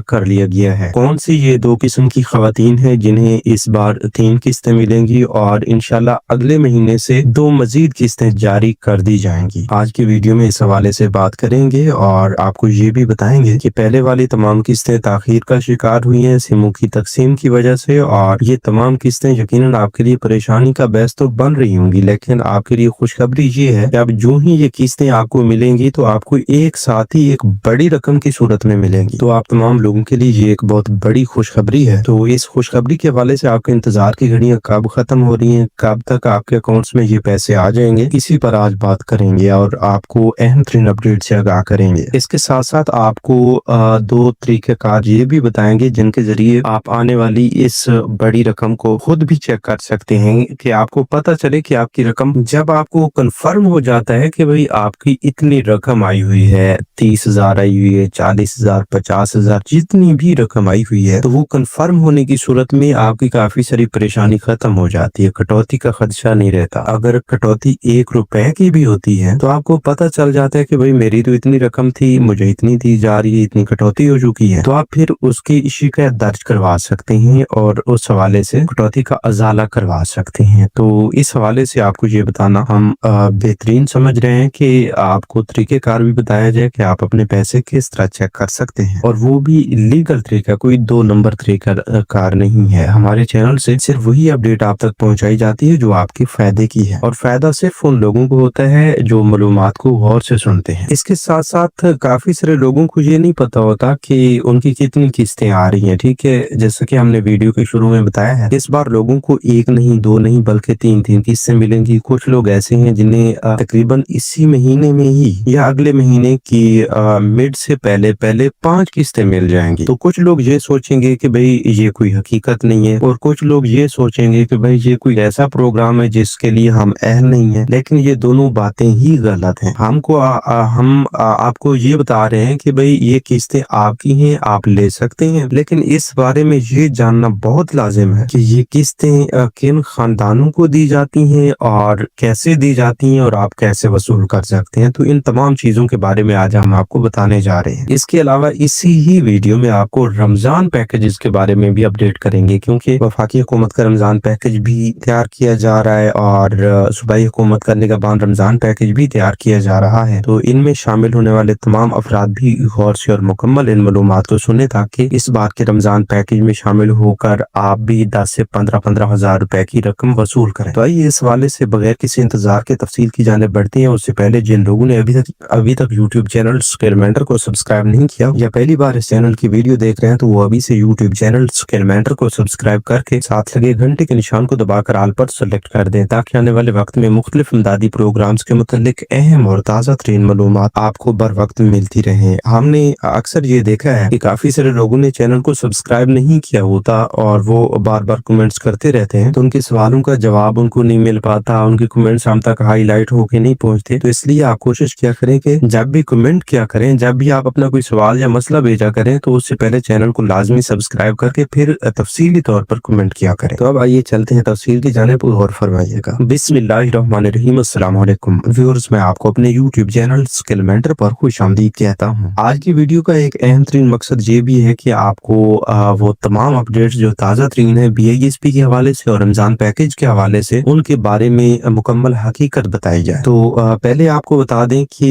कर लिया गया है। कौन सी ये 2 किस्म की खवातीन हैं जिन्हें इस बार 3 किस्तें मिलेंगी और इंशाल्लाह अगले महीने से 2 मजीद किस्तें जारी कर दी जाएंगी। आज की वीडियो में इस हवाले से बात करेंगे और आपको ये भी बताएंगे कि पहले वाली तमाम किस्तें ताखीर का शिकार हुई हैं सिमों की तकसीम की वजह से, और ये तमाम किस्तें यकीनन आपके लिए परेशानी का बायस तो बन रही होंगी, लेकिन आपके लिए खुशखबरी ये है कि अब जो ही ये किस्तें आपको मिलेंगी तो आपको एक साथ ही एक बड़ी रकम की सूरत में मिलेंगी। तो आप तमाम लोगों के लिए ये एक बहुत बड़ी खुशखबरी है। तो इस खुशखबरी के हवाले से आपके इंतजार की घड़ियां कब खत्म हो रही हैं, कब तक आपके अकाउंट्स में ये पैसे आ जाएंगे, इसी पर आज बात करेंगे और आपको अहम तरीन अपडेट से आगाह करेंगे। इसके साथ साथ आपको 2 तरीक़ेकार ये भी बताएंगे जिनके जरिए आप आने वाली इस बड़ी रकम को खुद भी चेक कर सकते हैं कि आपको पता चले कि आपकी रकम जब आपको कंफर्म हो जाता है कि भाई आपकी इतनी रकम आई हुई है, 30,000 आई हुई है, 40,000, 50,000, जितनी भी रकम आई हुई है, तो वो कंफर्म होने की सूरत में आपकी काफी सारी परेशानी खत्म हो जाती है। कटौती का खदशा नहीं रहता। अगर कटौती 1 रुपए की भी होती है तो आपको पता चल जाता है कि भाई मेरी तो इतनी रकम थी, मुझे इतनी दी जा रही है, इतनी कटौती हो चुकी है, तो आप फिर उसकी शिकायत दर्ज करवा सकते हैं और उस हवाले से कटौती का अजाला करवा सकते हैं। तो इस हवाले से आपको ये बताना हम बेहतरीन समझ रहे हैं कि आपको तरीकेकार भी बताया जाए कि आप अपने पैसे किस तरह चेक कर सकते हैं, और वो भी लीगल तरीका, कोई 2 नंबर तरीका नहीं है। हमारे चैनल से सिर्फ वही अपडेट आप तक पहुंचाई जाती है जो आपके फायदे की है, और फायदा सिर्फ उन लोगों को होता है जो मालूमात को गौर से सुनते हैं। इसके साथ साथ काफी सारे लोगों को ये नहीं पता होता कि उनकी कितनी किस्तें आ रही हैं। ठीक है, जैसा कि हमने वीडियो के शुरू में बताया है, इस बार लोगों को 1 नहीं, 2 नहीं, बल्कि 3 किस्तें मिलेंगी। कुछ लोग ऐसे हैं जिन्हें तकरीबन इसी महीने में ही या अगले महीने की मिड से पहले 5 किस्तें मिल जाएंगी। तो कुछ लोग ये सोचेंगे कि भाई ये कोई हकीकत नहीं है, और कुछ लोग ये सोचेंगे कि भाई ये कोई ऐसा प्रोग्राम है जिसके लिए हम अहल नहीं है। लेकिन ये दोनों बातें ही गलत हैं। हमको हम आपको ये बता रहे हैं कि भाई ये किस्तें आपकी हैं, आप ले सकते हैं, लेकिन इस बारे में ये जानना बहुत लाजिम है कि ये किस्तें किन खानदानों को दी जाती हैं और कैसे दी जाती हैं और आप कैसे वसूल कर सकते हैं। तो इन तमाम चीजों के बारे में आज हम आपको बताने जा रहे हैं। इसके अलावा इसी ही वीडियो में आपको रमजान पैकेजेस के बारे में भी अपडेट करेंगे, क्योंकि वफाकी हुकूमत का रमजान पैकेज भी तैयार किया जा रहा है और सूबाई हुकूमत करने के बाद रमजान पैकेज भी तैयार किया जा रहा है। तो इनमें शामिल होने वाले तमाम अफराद भी गौर से और मुकम्मल इन मालूमात को सुने, ताकि इस बार के रमजान पैकेज में शामिल होकर आप भी 10 से 15 हजार रुपए की रकम वसूल करें। तो आइए इस हवाले से बगैर किसी इंतजार के तफसील की जाने बढ़ती है। उससे पहले जिन लोगों ने अभी तक यूट्यूब चैनल स्केलमेंटर को सब्सक्राइब नहीं किया या पहली बार इस चैनल की वीडियो देख रहे हैं, तो वो अभी से यूट्यूब चैनल स्केलमेंटर को सब्सक्राइब करके साथ लगे घंटे के निशान को दबाकर आल पर सेलेक्ट कर दें, ताकि आने वाले वक्त में मुख्तलिफ इमदादी प्रोग्राम्स के मुतालिक अहम और ताज़ा तरीन मालूमात आपको बर वक्त मिलती रहे। हमने अक्सर ये देखा है कि काफी सारे लोगों ने चैनल को सब्सक्राइब नहीं किया होता और वो बार बार कमेंट्स करते रहते हैं, तो उनके सवालों का जवाब उनको नहीं मिल पाता, उनके कमेंट्स हम तक हाईलाइट होके नहीं पहुंचते। तो इसलिए आप कोशिश किया करें कि जब भी कमेंट किया करें, जब भी आप अपना कोई सवाल या मसला भेजा करें, तो उससे पहले चैनल को लाजमी सब्सक्राइब करके फिर तफसीली तौर पर कमेंट किया करें। तो अब आइए चलते हैं तफसील की जानिब, गौर फरमाइएगा। बिस्मिल्लाहिर्रहमानिर्रहीम, अस्सलाम वालेकुम व्यूअर्स, मैं आपको अपने यूट्यूब चैनल स्किलमेंटर पर खुशामदीद कहता हूँ। आज की वीडियो का एक अहम तरीन मकसद ये भी है कि आपको वो तमाम अपडेट्स जो ताज़ा तरीन है BISP के हवाले से और रमजान पैकेज के हवाले से, उनके बारे में मुकम्मल हकीकत बताई जाए। तो पहले आपको बता दें कि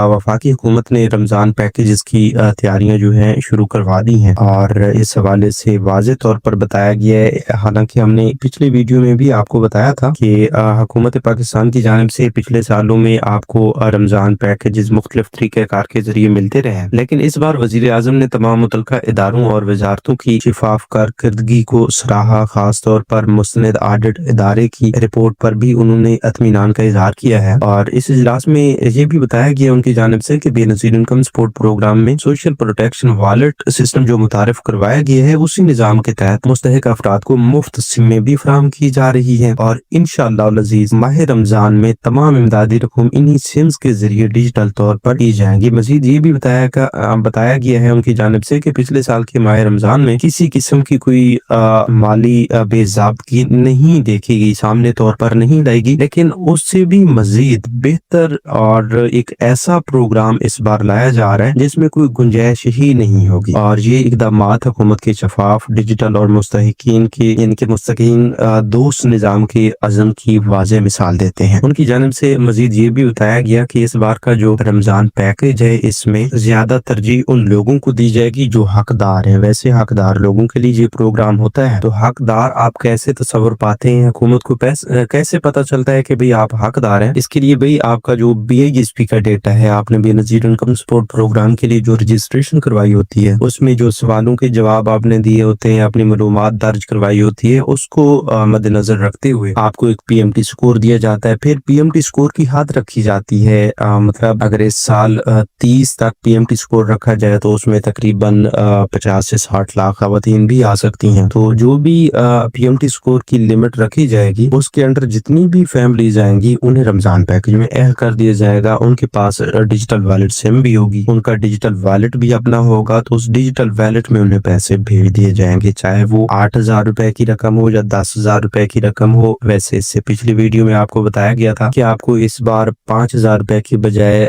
वफाकी हुकूमत ने रमजान पैकेज की तैयारियां जो हैं शुरू करवा दी हैं, और इस हवाले से वाज़ेह तौर पर बताया गया है। हालांकि हमने पिछले वीडियो में भी आपको बताया था कि हुकूमत पाकिस्तान की जानिब से पिछले सालों में आपको रमजान पैकेज मुख्तलिफ तरीक़ेकार के जरिए मिलते रहे, लेकिन इस बार वज़ीर आज़म ने तमाम मुतल्लिका इदारों और वजारतों की शिफाफ कारकर्दगी को सराहा। खास तौर पर मुस्तनद ऑडिट इदारे की रिपोर्ट पर भी उन्होंने इत्मीनान का इजहार किया है, और इस इजलास में ये भी बताया गया उनकी जानिब से कि बेनज़ीर इनकम सपोर्ट प्रोग्राम में सोशल प्रोटेक्शन वॉलेट सिस्टम जो मुतारिफ करवाया गया है, उसी निज़ाम के तहत मुस्तहिक अफराद को मुफ्त सिमें भी फराहम की जा रही है, और इंशाअल्लाह अज़ीज़ माह रमजान में तमाम इमदादी रकूम इन्हीं सिम्स के जरिए डिजिटल तौर पर की जाएंगी। मजीद ये भी बताया गया है उनकी जानिब से कि पिछले साल के माह रमजान में किसी किस्म की कोई माली बेज़ाब्तगी नहीं देखी गई, सामने तौर पर नहीं लाई गई, लेकिन उससे भी मजीद बेहतर और एक ऐसा प्रोग्राम इस बार लाया जा रहा है जिसमें कोई गुंजाइश ही नहीं ہوگی اور یہ اقدامات حکومت کے شفاف ڈیجیٹل اور مستحقین کے مستحقین دوست نظام کے عزم کی واضح مثال دیتے ہیں۔ ان کی جانب سے مزید یہ بھی بتایا گیا کہ اس بار کا جو رمضان پیکج ہے اس میں زیادہ ترجیح ان لوگوں کو دی جائے گی جو حقدار ہیں۔ ویسے حقدار لوگوں کے لیے یہ پروگرام ہوتا ہے، تو حقدار آپ کیسے تصور پاتے ہیں؟ حکومت کو کیسے پتا چلتا ہے کہ بھئی آپ حقدار ہیں؟ اس کے لیے بھئی آپ کا جو BISP کا ڈیٹا ہے، آپ نے بے نظیر انکم سپورٹ پروگرام کے لیے جو رجسٹریشن کروائی ہوتی ہے، اس میں جو سوالوں کے جواب آپ نے دیے ہوتے ہیں، اپنی معلومات درج کروائی ہوتی ہے، اس کو مد نظر رکھتے ہوئے آپ کو ایک PMT سکور دیا جاتا ہے۔ پھر PMT سکور کی حد رکھی جاتی ہے، مطلب اگر اس سال 30 تک PMT سکور رکھا جائے تو اس میں تقریباً 50 سے 60 لاکھ خواتین بھی آ سکتی ہیں۔ تو جو بھی PMT سکور کی لمٹ رکھی جائے گی، اس کے انڈر جتنی بھی فیملیز آئیں گی انہیں رمضان پیکج میں اہل کر دیا جائے گا۔ ان کے پاس ڈیجیٹل والیٹ سم بھی ہوگی، ان کا ڈیجیٹل والیٹ بھی اپنا ہوگا، تو اس ڈیجیٹل والیٹ میں انہیں پیسے بھیج دیے جائیں گے، چاہے وہ 8,000 روپے کی رقم ہو یا 10,000 روپے کی رقم ہو۔ ویسے اس سے پچھلی ویڈیو میں آپ کو بتایا گیا تھا کہ آپ کو اس بار 5,000 روپے کی بجائے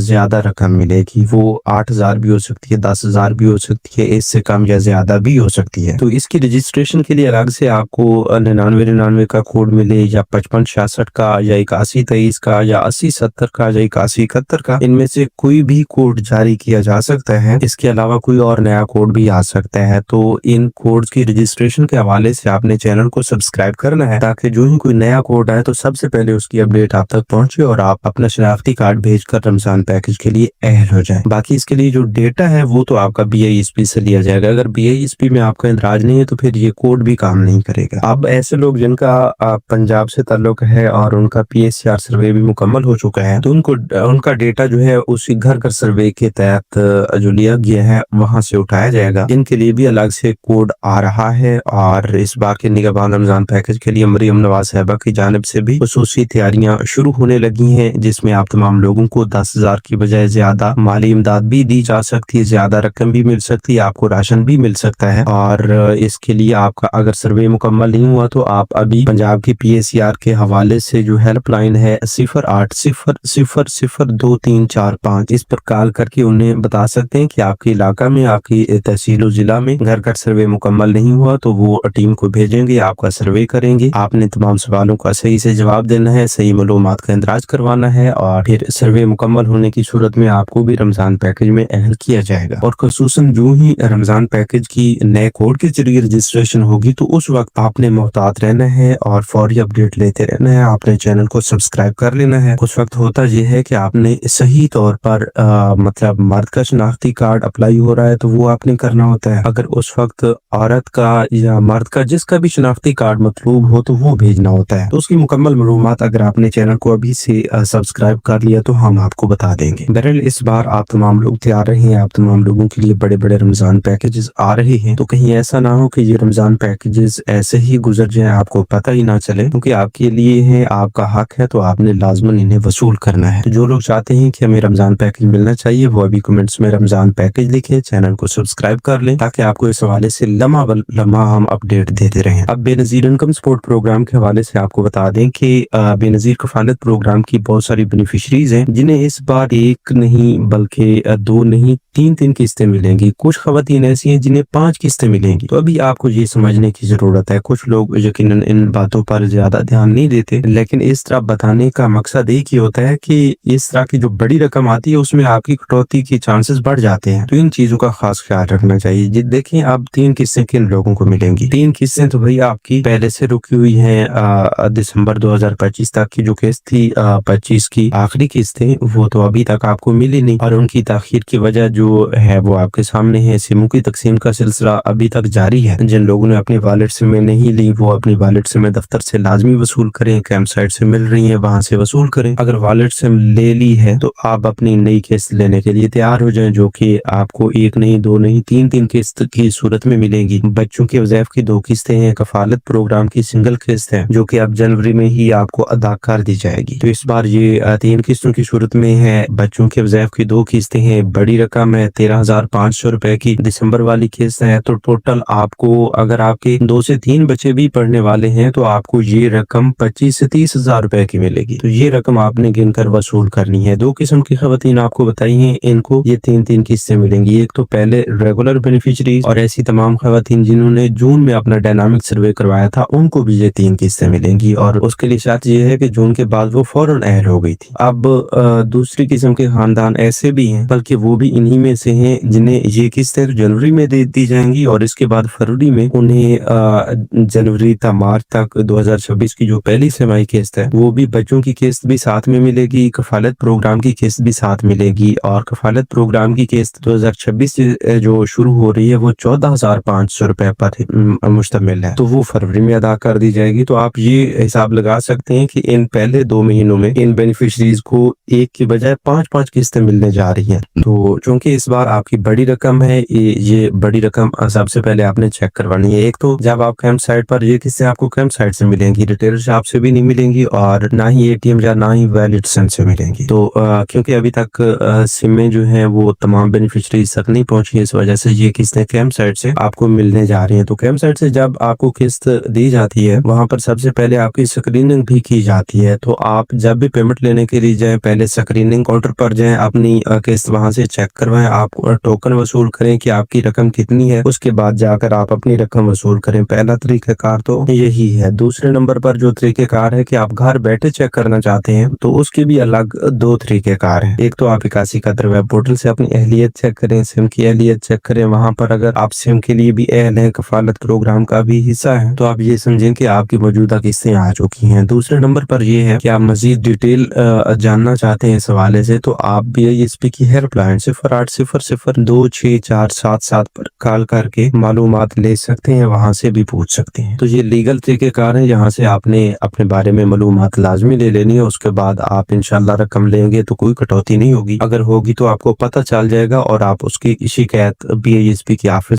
زیادہ رقم ملے گی، وہ 8,000 بھی ہو سکتی ہے، 10,000 بھی ہو سکتی ہے، اس سے کم یا زیادہ بھی ہو سکتی ہے۔ تو اس کی رجسٹریشن کے لیے الگ سے آپ کو 9999 کا کوڈ ملے یا 5566 کا یا 8123 کا یا 8070 کا یا 8171 کا، ان میں سے کوئی بھی کوڈ جاری کیا جا سکتا ہے۔ اس کے علاوہ کوئی اور نیا کوڈ بھی آ سکتا ہے، تو ان کوڈز کی رجسٹریشن کے حوالے سے آپ نے چینل کو سبسکرائب کرنا ہے تاکہ جو ہی کوئی نیا کوڈ آئے تو سب سے پہلے اس کی اپڈیٹ آپ تک پہنچے اور آپ اپنا شناختی کارڈ بھیج کر رمضان پیکج کے لیے اہل ہو جائیں۔ باقی اس کے لیے جو ڈیٹا ہے وہ تو آپ کا BISP سے لیا جائے گا، اگر BISP میں آپ کا اندراج نہیں ہے تو پھر یہ کوڈ بھی کام نہیں کرے گا۔ اب ایسے لوگ جن کا پنجاب سے تعلق ہے اور ان کا PSR سروے بھی مکمل ہو چکا ہے، تو ان کا ڈیٹا جو ہے اسی گھر گھر سروے کے تحت جو لیا گیا ہے وہاں سے اٹھایا جائے گا، جن کے لیے بھی الگ سے کوڈ آ رہا ہے۔ اور اس بار کے نگہبان رمضان پیکج کے لیے مریم نواز صاحبہ کی جانب سے بھی خصوصی تیاریاں شروع ہونے لگی ہیں، جس میں آپ تمام لوگوں کو 10,000 کی بجائے زیادہ مالی امداد بھی دی جا سکتی ہے، زیادہ رقم بھی مل سکتی ہے، آپ کو راشن بھی مل سکتا ہے۔ اور اس کے لیے آپ کا اگر سروے مکمل نہیں ہوا تو آپ ابھی پنجاب کی PSR کے حوالے سے جو ہیلپ لائن ہے 0800002345، اس پر کال کر کے انہیں بتا سکتے ہیں کہ آپ کے علاقہ میں، آپ کی تحصیل و ضلع میں گھر گھر سروے مکمل نہیں ہوا، تو وہ ٹیم کو بھیجیں گے، آپ کا سروے کریں گے، آپ نے تمام سوالوں کا صحیح سے جواب دینا ہے، صحیح معلومات کا اندراج کروانا ہے، اور پھر سروے مکمل ہونے کی صورت میں آپ کو بھی رمضان پیکج میں اہل کیا جائے گا۔ اور خصوصاً جو ہی رمضان پیکج کی نئے کوڈ کے ذریعے رجسٹریشن ہوگی تو اس وقت آپ نے محتاط رہنا ہے اور فوری اپڈیٹ لیتے رہنا ہے، آپ نے چینل کو سبسکرائب کر لینا ہے۔ اس وقت ہوتا یہ ہے کہ آپ نے صحیح طور پر مطلب مرد کا شناختی کارڈ اپلائی ہو رہا ہے تو وہ آپ نے کرنا ہوتا ہے، اگر اس وقت عورت کا یا مرد کا جس کا بھی شناختی کارڈ مطلوب ہو تو وہ بھیجنا ہوتا ہے۔ تو اس کی مکمل معلومات اگر آپ نے چینل کو ابھی سے سبسکرائب کر لیا تو ہم آپ کو بتا دیں گے۔ بہرحال اس بار آپ تمام لوگ تیار رہے ہیں، آپ تمام لوگوں کے لیے بڑے بڑے رمضان پیکجز آ رہے ہیں، تو کہیں ایسا نہ ہو کہ یہ رمضان پیکجز ایسے ہی گزر جائیں، آپ کو پتہ ہی نہ چلے، کیونکہ آپ کے لیے ہے، آپ کا حق ہے، تو آپ نے لازماً انہیں وصول کرنا ہے۔ تو جو لوگ چاہتے ہیں کہ ہمیں رمضان پیکج ملنا چاہیے وہ ابھی کمنٹس میں رمضان پیکج لکھیں، چینل کو سبسکرائب کر لیں تاکہ آپ کو اس حوالے سے لمحہ لمحہ ہم اپڈیٹ دیتے رہیں۔ اب بے نظیر انکم سپورٹ پروگرام کے حوالے سے آپ کو بتا دیں کہ بے نظیر کفالت پروگرام کی بہت ساری بینیفیشریز ہیں جنہیں اس بار ایک نہیں بلکہ 2 نہیں 3 قسطیں ملیں گی، کچھ خواتین ایسی ہیں جنہیں 5 قسطیں ملیں گی۔ تو ابھی آپ کو یہ سمجھنے کی ضرورت ہے، کچھ لوگ یقیناً ان باتوں پر زیادہ دھیان نہیں دیتے، لیکن اس طرح بتانے کا مقصد ایک ہی ہوتا ہے کہ اس طرح کی جو بڑی رقم آتی ہے اس میں آپ کی کٹوتی کے چانسز بڑھ جاتے ہیں، تو ان چیزوں کا خاص خیال رکھنا چاہیے۔ دیکھیں اب 3 قسطیں کن لوگوں کو ملیں گی؟ 3 قسطیں تو بھئی آپ کی پہلے سے رکی ہوئی ہیں، دسمبر 2025 تک کی جو قسط تھی، 25 کی آخری قسطیں، وہ تو ابھی تک آپ کو ملی نہیں، اور ان کی تاخیر کی وجہ جو ہے وہ آپ کے سامنے ہے۔ سموں کی تقسیم کا سلسلہ ابھی تک جاری ہے، جن لوگوں نے اپنی والٹ سے میں نہیں لی وہ اپنی والٹ سے میں دفتر سے لازمی وصول کریں، کیمپ سائٹ سے مل رہی ہیں وہاں سے وصول کریں، اگر والٹ سے لے لی ہے تو آپ اپنی نئی قسط لینے کے لیے تیار ہو جائیں، جو کہ آپ کو 1 نہیں 2 نہیں 3 قسط کی صورت میں ملیں گی۔ بچوں کے وظائف کی 2 قسطیں ہیں، کفالت پروگرام کی سنگل قسط ہے جو کہ اب جنوری میں ہی آپ کو ادا کر دی جائے گی، تو اس بار یہ 3 قسطوں کی صورت میں ہے۔ بچوں کے وظائف کی 2 قسطیں ہیں، بڑی رقم ہے 13,500 روپے کی، دسمبر والی قسط ہے، تو ٹوٹل آپ کو اگر آپ کے 2 سے 3 بچے بھی پڑھنے والے ہیں تو آپ کو یہ رقم 25 سے 30,000 روپے کی ملے گی، تو یہ رقم آپ نے گن کر وصول کرنی ہے۔ 2 قسم کی خواتین آپ کو بتائی ہیں، ان کو یہ 3 قسطیں ملیں گی۔ मिलेंगी। एक तो पहले रेगुलर बेनिफिशरीज और ऐसी तमाम खवातीन जिन्होंने जून में अपना डायनामिक सर्वे करवाया था, उनको भी ये 3 किस्तें मिलेंगी और उसके लिए शर्त ये है कि जून के बाद वो फौरन ऐड हो गई थी। अब दूसरी किस्म के खानदान ऐसे भी हैं, बल्कि वो भी इन्हीं में से हैं जिन्हें ये किस्तें जनवरी में दे दी जाएंगी और इसके बाद फरवरी में उन्हें जनवरी था मार्च तक 2026 की जो पहली छमाही किस्त है वो भी बच्चों की किस्त भी साथ में मिलेगी, कफालत प्रोग्राम की किस्त भी साथ मिलेगी और कफालत प्रोग्राम की किस्त 2026 से जो शुरू हो रही है वो 14,500 रुपए पर मुश्तमिल है, तो वो फरवरी में अदा कर दी जाएगी। तो आप ये हिसाब लगा सकते हैं कि इन पहले 2 महीनों में इन बेनिफिशरीज को एक की बजाय 5-5 किस्तें मिलने जा रही हैं। तो चूंकि इस बार आपकी बड़ी रकम है, ये बड़ी रकम सबसे पहले आपने चेक करवानी है। एक तो जब आप कैंप साइट पर, ये किस्तें आपको कैंप साइट से मिलेंगी, रिटेल शॉप से भी नहीं मिलेंगी और ना ही एटीएम या ना ही वैलिड से मिलेंगी। तो क्योंकि अभी तक सिमें जो हैं वो तमाम बेनिफिशरीज तक नहीं पहुंची, इस वजह से ये किस्तें कैंप साइट से आपको मिलने जा रही हैं। तो कैंप साइट से जब आपको किस्त दी जाती है, वहां पर सबसे पहले आपकी स्क्रीनिंग भी की जाती है। तो आप जब भी पेमेंट लेने के लिए जाएं, पहले स्क्रीनिंग काउंटर पर जाएं, अपनी किस्त वहां से चेक करवाएं, आप टोकन वसूल करें कि आपकी रकम कितनी है, उसके बाद जाकर आप अपनी रकम वसूल करें। पहला तरीकाकार तो यही है। दूसरे नंबर पर जो तरीकाकार है कि आप घर बैठे चेक करना चाहते हैं, तो उसके भी अलग 2 तरीकाकार हैं। एक तो आप 81 कदर वेब पोर्टल से अपनी अहलियत चेक करें, सिम की अहलियत चेक करें। वहां पर अगर आप सिम के लिए भी अहल हैं, कफालत प्रोग्राम का भी हिस्सा है, तो आप ये समझें कि आपकी मौजूदा किस्तें आ चुकी हैं। दूसरे नंबर पर यह है कि आप मजीद डिटेल जानना चाहते हैं इस हवाले से, तो आप BISP की हेल्पलाइन 0800-26477 पर कॉल करके मालूमात ले सकते हैं, वहां से भी पूछ सकते हैं। तो ये लीगल तरीकेकार है, यहाँ से आपने अपने बारे में मालूमात लाजमी ले लेनी है। उसके बाद आप इंशाल्लाह रकम लेंगे तो कोई कटौती नहीं होगी, अगर होगी तो आपको पता चल जाएगा और आप उसकी शिकायत BISP की ऑफिस